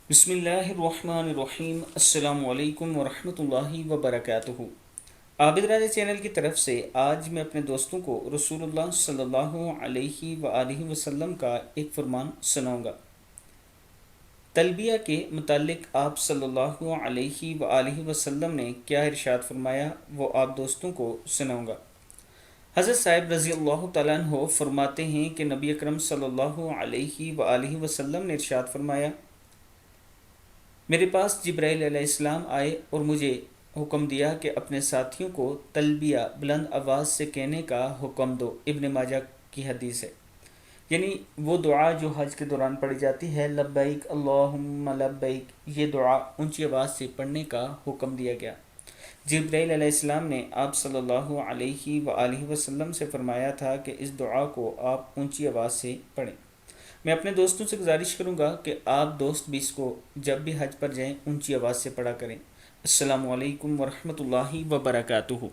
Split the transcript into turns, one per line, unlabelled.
بسم اللہ الرحمن الرحیم، السلام علیکم ورحمۃ اللہ وبرکاتہ۔ عابد راجہ چینل کی طرف سے آج میں اپنے دوستوں کو رسول اللہ صلی اللہ علیہ وآلہ وسلم کا ایک فرمان سناؤں گا۔ تلبیہ کے متعلق آپ صلی اللہ علیہ وآلہ وسلم نے کیا ارشاد فرمایا، وہ آپ دوستوں کو سناؤں گا۔ حضرت صاحب رضی اللہ تعالیٰ عنہ فرماتے ہیں کہ نبی اکرم صلی اللہ علیہ وآلہ وسلم نے ارشاد فرمایا، میرے پاس جبرائیل علیہ السلام آئے اور مجھے حکم دیا کہ اپنے ساتھیوں کو تلبیہ بلند آواز سے کہنے کا حکم دو۔ ابن ماجہ کی حدیث ہے، یعنی وہ دعا جو حج کے دوران پڑھی جاتی ہے، لبیک اللہم لبیک، یہ دعا اونچی آواز سے پڑھنے کا حکم دیا گیا۔ جبرائیل علیہ السلام نے آپ صلی اللہ علیہ وآلہ وسلم سے فرمایا تھا کہ اس دعا کو آپ اونچی آواز سے پڑھیں۔ میں اپنے دوستوں سے گزارش کروں گا کہ آپ دوست بھی اس کو جب بھی حج پر جائیں اونچی آواز سے پڑھا کریں۔ السلام علیکم ورحمۃ اللہ وبرکاتہ۔